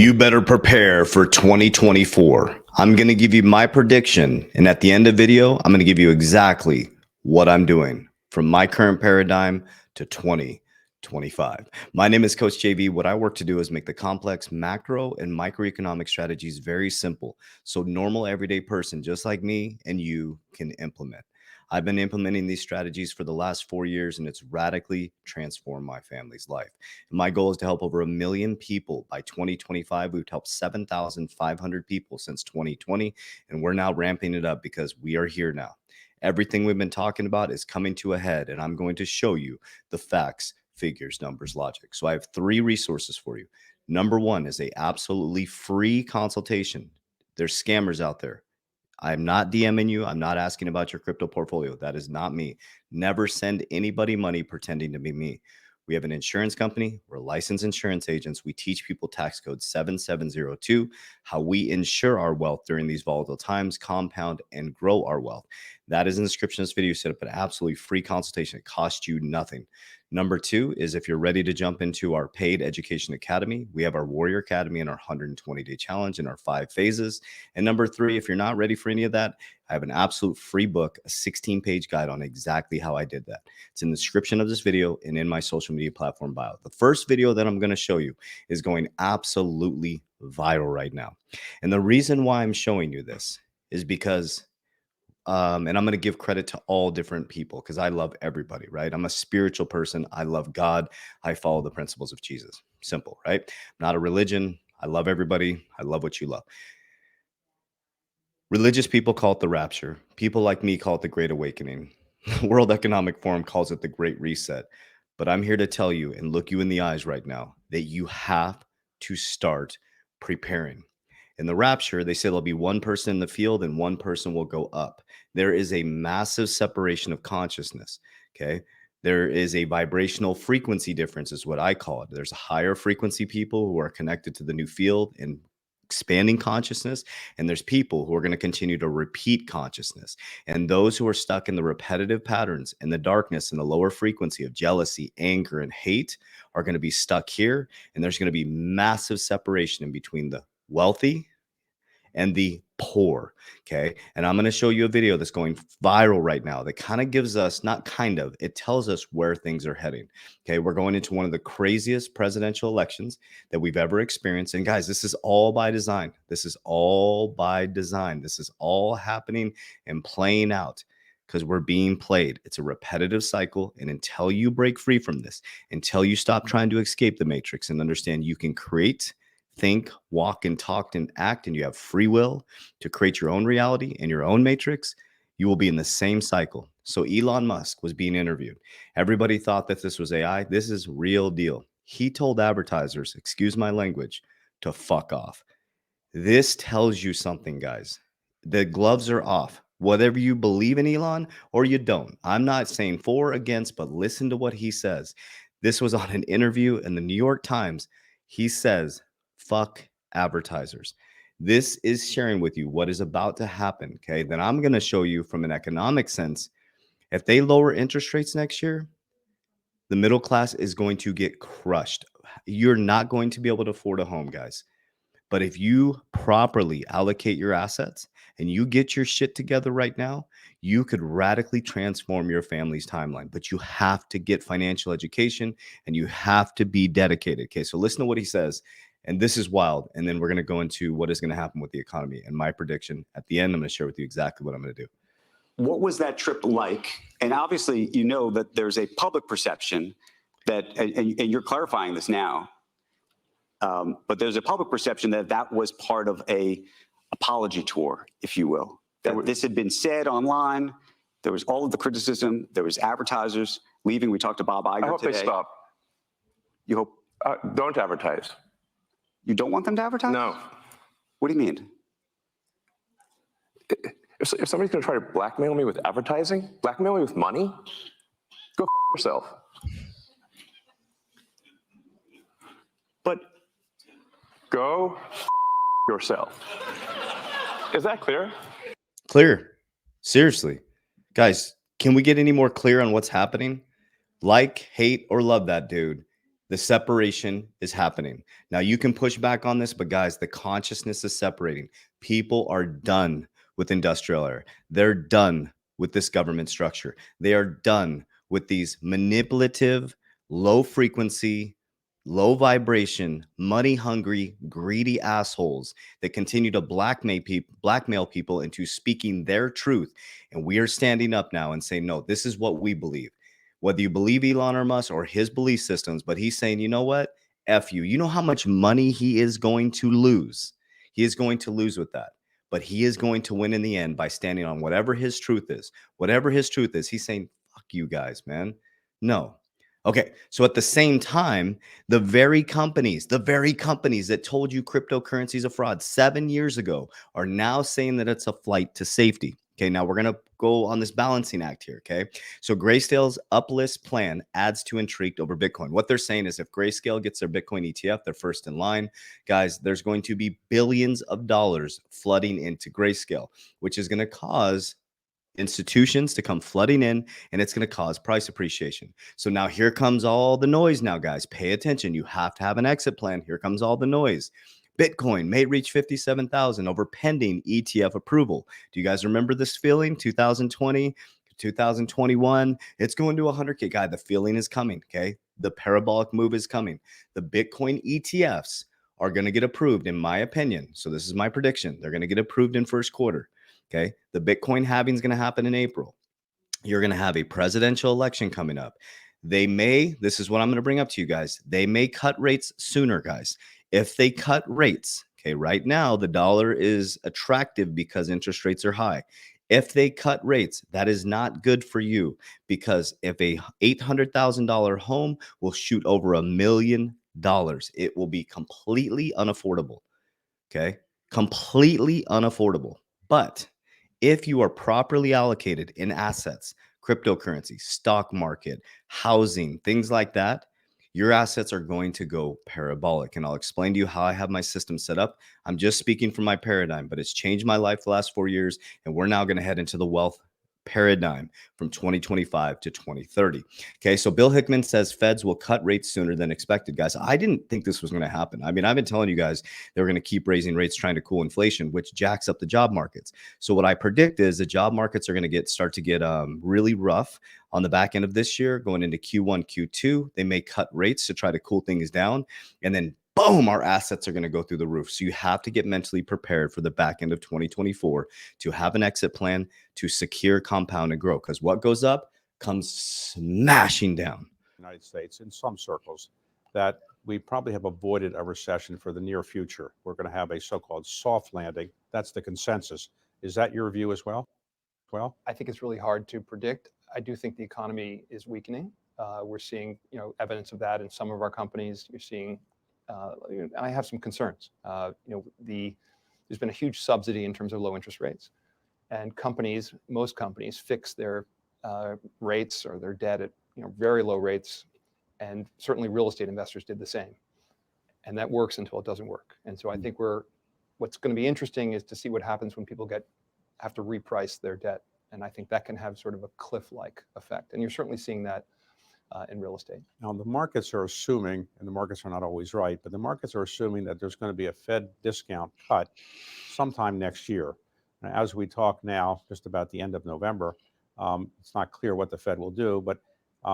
You better prepare for 2024. I'm going to give you my prediction. And at the end of the video, I'm going to give you exactly what I'm doing from my current paradigm to 2025. My name is Coach JV. What I work to do is make the complex macro and microeconomic strategies very simple. So normal everyday person just like me and you can implement. I've been implementing these strategies for the last 4 years, and it's radically transformed my family's life. And my goal is to help over 1 million people by 2025. We've helped 7,500 people since 2020, and we're now ramping it up because we are here now. Everything we've been talking about is coming to a head, and I'm going to show you the facts, figures, numbers, logic. So I have 3 resources for you. Number 1 is a absolutely free consultation. There's scammers out there. I'm not DMing you. I'm not asking about your crypto portfolio. That is not me. Never send anybody money pretending to be me. We have an insurance company. We're licensed insurance agents. We teach people tax code 7702, how we insure our wealth during these volatile times, compound and grow our wealth. That is in the description of this video. Set up an absolutely free consultation. It costs you nothing. Number 2 is if you're ready to jump into our paid education academy, we have our Warrior Academy and our 120-day challenge in our 5 phases. And number 3, if you're not ready for any of that, I have an absolute free book, a 16-page guide on exactly how I did that. It's in the description of this video and in my social media platform bio. The first video that I'm going to show you is going absolutely viral right now. And the reason why I'm showing you this is because and I'm going to give credit to all different people because I love everybody, right? I'm a spiritual person. I love God. I follow the principles of Jesus. Simple, right? Not a religion. I love everybody. I love what you love. Religious people call it the rapture. People like me call it the Great Awakening. The World Economic Forum calls it the Great Reset. But I'm here to tell you and look you in the eyes right now that you have to start preparing. In the rapture, they say there'll be one person in the field and one person will go up. There is a massive separation of consciousness. Okay. There is a vibrational frequency difference, is what I call it. There's higher frequency people who are connected to the new field and expanding consciousness, and there's people who are going to continue to repeat consciousness. And those who are stuck in the repetitive patterns and the darkness and the lower frequency of jealousy, anger, and hate are going to be stuck here. And there's going to be massive separation in between the wealthy and the poor. Okay. And I'm going to show you a video that's going viral right now that kind of gives us, not kind of, it tells us where things are heading. Okay. We're going into one of the craziest presidential elections that we've ever experienced. And guys, this is all by design. This is all by design. This is all happening and playing out because we're being played. It's a repetitive cycle. And until you break free from this, until you stop trying to escape the matrix and understand you can create, think, walk, and talk and act, and you have free will to create your own reality and your own matrix, you will be in the same cycle. So Elon Musk was being interviewed. Everybody thought that this was AI. This is real deal. He told advertisers, excuse my language, to fuck off. This tells you something, guys. The gloves are off. Whatever you believe in Elon or you don't. I'm not saying for or against, but listen to what he says. This was on an interview in the New York Times. He says, fuck advertisers. This is sharing with you what is about to happen. Okay. Then I'm going to show you from an economic sense. If they lower interest rates next year, the middle class is going to get crushed. You're not going to be able to afford a home, guys. But if you properly allocate your assets and you get your shit together right now, you could radically transform your family's timeline. But you have to get financial education and you have to be dedicated. Okay, so listen to what he says. And this is wild. And then we're going to go into what is going to happen with the economy. And my prediction at the end, I'm going to share with you exactly what I'm going to do. What was that trip like? And obviously, you know that there's a public perception that, and you're clarifying this now, but there's a public perception that that was part of a apology tour, if you will. That this had been said online. There was all of the criticism. There was advertisers leaving. We talked to Bob Iger today. I hope they stop. You hope? Don't advertise. You don't want them to advertise? No. What do you mean? If somebody's going to try to blackmail me with advertising, blackmail me with money, go yourself. But go yourself. Is that clear? Clear. Seriously. Guys, can we get any more clear on what's happening? Like, hate, or love that dude. The separation is happening. Now, you can push back on this, but guys, the consciousness is separating. People are done with industrial era. They're done with this government structure. They are done with these manipulative, low frequency, low vibration, money hungry, greedy assholes that continue to blackmail people into speaking their truth. And we are standing up now and saying, no, this is what we believe. Whether you believe Elon or Musk or his belief systems, but he's saying, you know what? F you. You know how much money he is going to lose? He is going to lose with that. But he is going to win in the end by standing on whatever his truth is. Whatever his truth is, he's saying, fuck you guys, man. No. Okay. So at the same time, the very companies that told you cryptocurrency is a fraud 7 years ago are now saying that it's a flight to safety. Okay, now we're going to go on this balancing act here. Okay, so Grayscale's uplist plan adds to intrigue over Bitcoin. What they're saying is if Grayscale gets their Bitcoin ETF, they're first in line. Guys, there's going to be billions of dollars flooding into Grayscale, which is going to cause institutions to come flooding in, and it's going to cause price appreciation. So now here comes all the noise. Now, guys, pay attention. You have to have an exit plan. Here comes all the noise. Bitcoin may reach 57,000 over pending ETF approval. Do you guys remember this feeling? 2020, 2021, it's going to 100K. Guy, the feeling is coming. Okay, the parabolic move is coming. The Bitcoin ETFs are going to get approved, in my opinion. So this is my prediction. They're going to get approved in first quarter. Okay, the Bitcoin halving is going to happen in April. You're going to have a presidential election coming up. They may, this is what I'm going to bring up to you guys. They may cut rates sooner, guys. If they cut rates, okay, right now the dollar is attractive because interest rates are high. If they cut rates, that is not good for you, because if a $800,000 home will shoot over $1 million, it will be completely unaffordable. Okay, completely unaffordable. But if you are properly allocated in assets, cryptocurrency, stock market, housing, things like that, your assets are going to go parabolic. And I'll explain to you how I have my system set up. I'm just speaking from my paradigm, but it's changed my life the last 4 years. And we're now going to head into the wealth paradigm from 2025 to 2030. Okay, so Bill Hickman says Feds will cut rates sooner than expected. Guys, I didn't think this was going to happen. I mean, I've been telling you guys they were going to keep raising rates trying to cool inflation, which jacks up the job markets. So what I predict is the job markets are going to start to get really rough on the back end of this year, going into Q1, Q2. They may cut rates to try to cool things down, and then boom, our assets are going to go through the roof. So you have to get mentally prepared for the back end of 2024 to have an exit plan to secure, compound, and grow. Because what goes up comes smashing down. United States in some circles that we probably have avoided a recession for the near future. We're going to have a so-called soft landing. That's the consensus. Is that your view as well? I think it's really hard to predict. I do think the economy is weakening. We're seeing, evidence of that in some of our companies. You're seeing, I have some concerns. There's been a huge subsidy in terms of low interest rates, and most companies fix their rates or their debt at very low rates, and certainly real estate investors did the same, and that works until it doesn't work. And so I think what's going to be interesting is to see what happens when people have to reprice their debt, and I think that can have sort of a cliff-like effect, and you're certainly seeing that in real estate. Now, the markets are assuming, and the markets are not always right, but the markets are assuming that there's going to be a Fed discount cut sometime next year. Now, as we talk now, just about the end of November, it's not clear what the Fed will do, but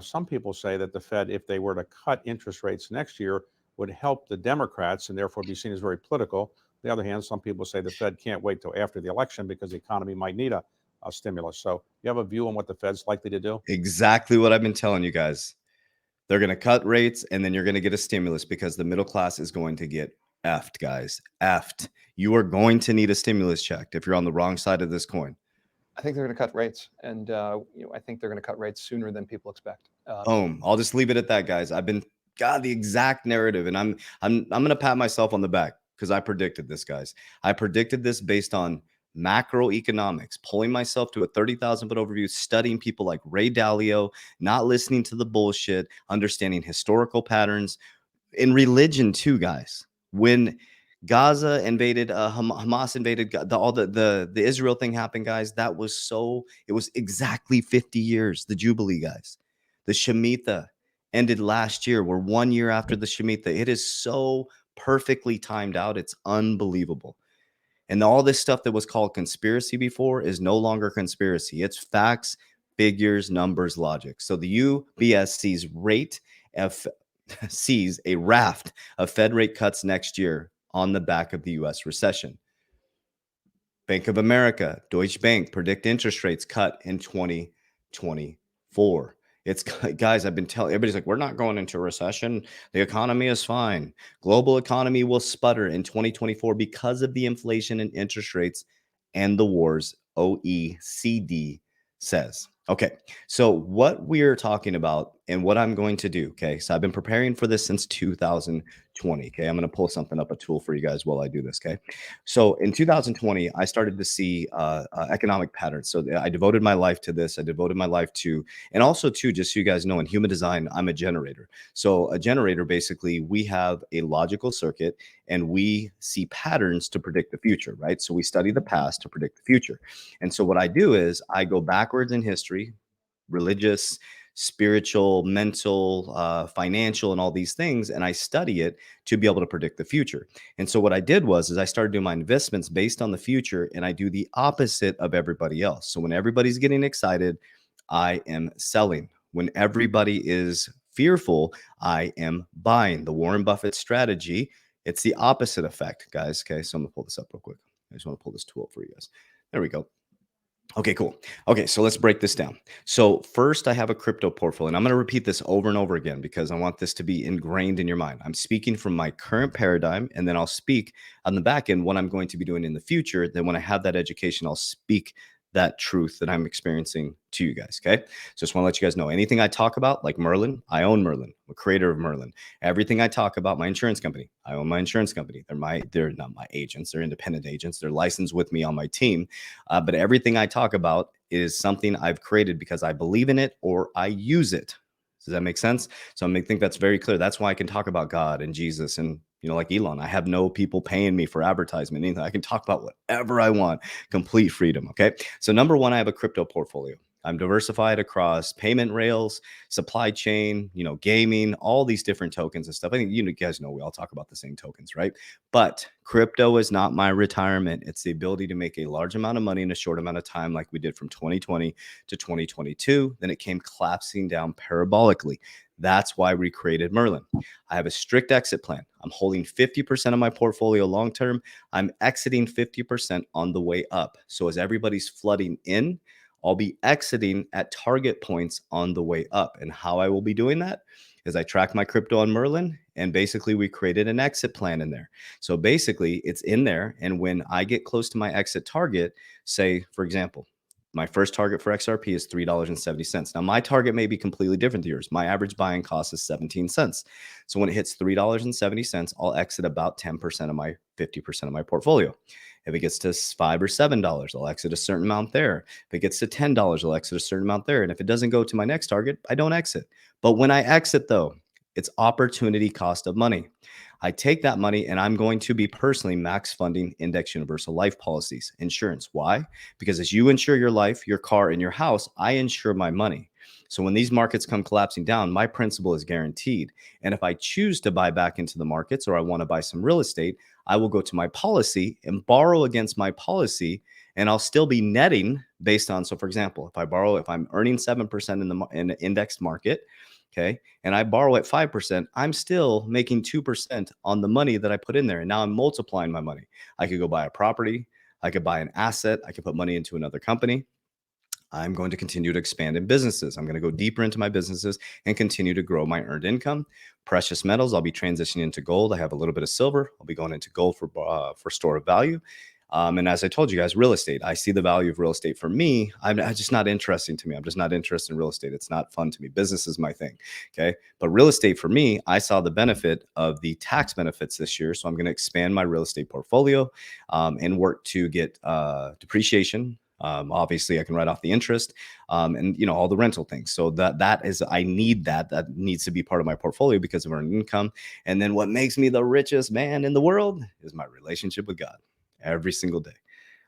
some people say that the Fed, if they were to cut interest rates next year, would help the Democrats and therefore be seen as very political. On the other hand, some people say the Fed can't wait till after the election because the economy might need a stimulus. So you have a view on what the Fed's likely to do? Exactly what I've been telling you guys. They're going to cut rates, and then you're going to get a stimulus because the middle class is going to get effed, guys. Effed. You are going to need a stimulus check if you're on the wrong side of this coin. I think they're going to cut rates, and I think they're going to cut rates sooner than people expect. Boom. I'll just leave it at that, guys. I've been got the exact narrative, and I'm going to pat myself on the back because I predicted this, guys. I predicted this based on macroeconomics, pulling myself to a 30,000 foot overview, studying people like Ray Dalio, not listening to the bullshit, understanding historical patterns in religion too, guys. When Gaza invaded, Hamas invaded, the Israel thing happened, guys. It was exactly 50 years, the Jubilee, guys. The Shemitah, ended last year. We're 1 year after the Shemitah. It is so perfectly timed out. It's unbelievable. And all this stuff that was called conspiracy before is no longer conspiracy. It's facts, figures, numbers, logic. So the UBS sees a raft of Fed rate cuts next year on the back of the US recession. Bank of America, Deutsche Bank predict interest rates cut in 2024. It's guys, I've been telling everybody's like, we're not going into a recession. The economy is fine. Global economy will sputter in 2024 because of the inflation and interest rates and the wars, OECD says. Okay, so what we're talking about and what I'm going to do, okay, so I've been preparing for this since 2020, okay? I'm going to pull something up, a tool for you guys while I do this, okay? So in 2020, I started to see economic patterns. So I devoted my life to this. I devoted my life to, and also too, just so you guys know, in human design, I'm a generator. So a generator, basically, we have a logical circuit and we see patterns to predict the future, right? So we study the past to predict the future. And so what I do is I go backwards in history, religious, spiritual, mental, financial, and all these things, and I study it to be able to predict the future. And so what I did was I started doing my investments based on the future, and I do the opposite of everybody else. So when everybody's getting excited, I am selling. When everybody is fearful, I am buying. The Warren Buffett strategy, it's the opposite effect, guys. Okay, so I'm gonna pull this up real quick. I just want to pull this tool up for you guys. There we go. Okay, cool. Okay, so let's break this down. So first, I have a crypto portfolio, and I'm going to repeat this over and over again because I want this to be ingrained in your mind. I'm speaking from my current paradigm, and then I'll speak on the back end what I'm going to be doing in the future. Then when I have that education, I'll speak that truth that I'm experiencing to you guys. Okay. So just want to let you guys know anything I talk about, like Merlin, I own Merlin, I'm a creator of Merlin. Everything I talk about, my insurance company, I own my insurance company. They're not my agents, they're independent agents. They're licensed with me on my team. But everything I talk about is something I've created because I believe in it or I use it. Does that make sense? So I think that's very clear. That's why I can talk about God and Jesus and, like Elon. I have no people paying me for advertisement, anything. I can talk about whatever I want, complete freedom. Okay. So number one, I have a crypto portfolio. I'm diversified across payment rails, supply chain, gaming, all these different tokens and stuff. I think you guys know we all talk about the same tokens, right? But crypto is not my retirement. It's the ability to make a large amount of money in a short amount of time, like we did from 2020 to 2022. Then it came collapsing down parabolically. That's why we created Merlin. I have a strict exit plan. I'm holding 50% of my portfolio long term. I'm exiting 50% on the way up. So as everybody's flooding in, I'll be exiting at target points on the way up. And how I will be doing that is I track my crypto on Merlin, and basically we created an exit plan in there. So basically it's in there. And when I get close to my exit target, say, for example, my first target for XRP is $3.70. Now, my target may be completely different to yours. My average buying cost is 17 cents. So when it hits $3.70, I'll exit about 10% of my 50% of my portfolio. If it gets to $5 or $7, I'll exit a certain amount there. If it gets to $10, I'll exit a certain amount there. And if it doesn't go to my next target, I don't exit. But when I exit, though, it's opportunity cost of money. I take that money and I'm going to be personally max funding index universal life policies, insurance. Why? Because as you insure your life, your car, and your house, I insure my money. So when these markets come collapsing down, my principal is guaranteed. And if I choose to buy back into the markets or I want to buy some real estate, I will go to my policy and borrow against my policy, and I'll still be netting based on. So for example, if I'm earning 7% in the indexed market, okay, and I borrow at 5%, I'm still making 2% on the money that I put in there. And now I'm multiplying my money. I could go buy a property. I could buy an asset. I could put money into another company. I'm going to continue to expand in businesses. I'm going to go deeper into my businesses and continue to grow my earned income. Precious metals, I'll be transitioning into gold. I have a little bit of silver. I'll be going into gold for store of value. And as I told you guys, real estate, I see the value of real estate. For me, I'm just not interesting to me. I'm just not interested in real estate. It's not fun to me. Business is my thing. Okay. But real estate for me, I saw the benefit of the tax benefits this year. So I'm going to expand my real estate portfolio and work to get depreciation. Obviously I can write off the interest and all the rental things. So I need that needs to be part of my portfolio because of earned income. And then what makes me the richest man in the world is my relationship with God every single day.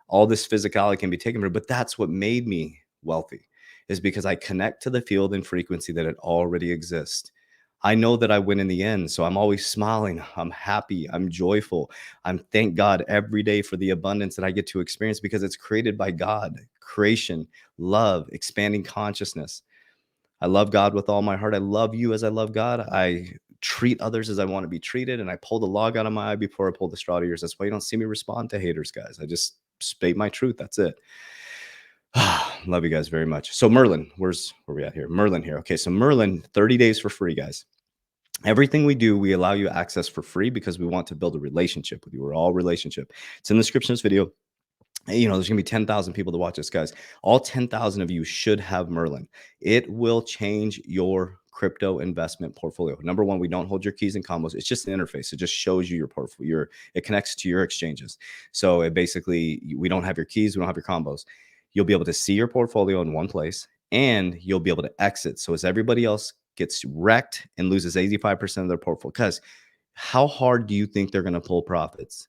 All this physicality can be taken from, but that's what made me wealthy, is because I connect to the field and frequency that it already exists. I know that I win in the end. So I'm always smiling. I'm happy. I'm joyful. I'm thank God every day for the abundance that I get to experience because it's created by God, creation, love, expanding consciousness. I love God with all my heart. I love you as I love God. I treat others as I want to be treated. And I pull the log out of my eye before I pull the straw to yours. That's why you don't see me respond to haters, guys. I just state my truth. That's it. Love you guys very much. So Merlin, where we at here? Merlin here. Okay, so Merlin, 30 days for free, guys. Everything we do, we allow you access for free because we want to build a relationship with you. We're all relationship. It's in the description of this video. You know, there's gonna be 10,000 people to watch this, guys. All 10,000 of you should have Merlin. It will change your crypto investment portfolio. Number one, we don't hold your keys and combos. It's just an interface. It just shows you your portfolio. It connects to your exchanges. So it basically, we don't have your keys, we don't have your combos. You'll be able to see your portfolio in one place and you'll be able to exit. So as everybody else gets wrecked and loses 85% of their portfolio, because how hard do you think they're going to pull profits?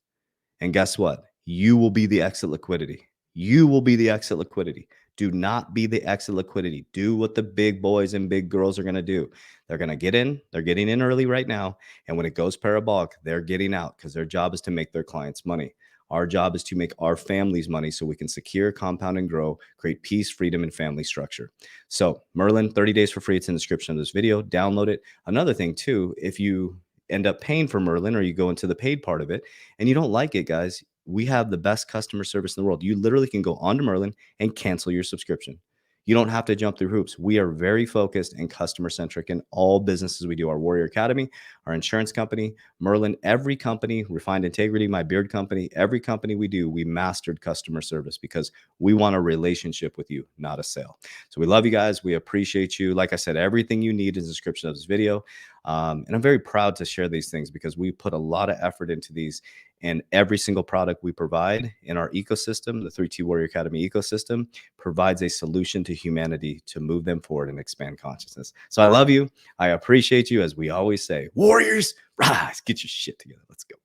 And guess what? You will be the exit liquidity. You will be the exit liquidity. Do not be the exit liquidity. Do what the big boys and big girls are going to do. They're going to get in. They're getting in early right now. And when it goes parabolic, they're getting out because their job is to make their clients money. Our job is to make our families money so we can secure, compound, and grow, create peace, freedom, and family structure. So Merlin, 30 days for free. It's in the description of this video. Download it. Another thing too, if you end up paying for Merlin or you go into the paid part of it and you don't like it, guys, we have the best customer service in the world. You literally can go onto Merlin and cancel your subscription. You don't have to jump through hoops. We are very focused and customer centric in all businesses we do. Our Warrior Academy, our insurance company, Merlin, every company, Refined Integrity, my beard company, every company we do, we mastered customer service because we want a relationship with you, not a sale. So we love you guys. We appreciate you. Like I said, everything you need is in the description of this video. And I'm very proud to share these things because we put a lot of effort into these. And every single product we provide in our ecosystem, the 3T Warrior Academy ecosystem, provides a solution to humanity to move them forward and expand consciousness. So I love you. I appreciate you. As we always say, Warriors, rise, get your shit together. Let's go.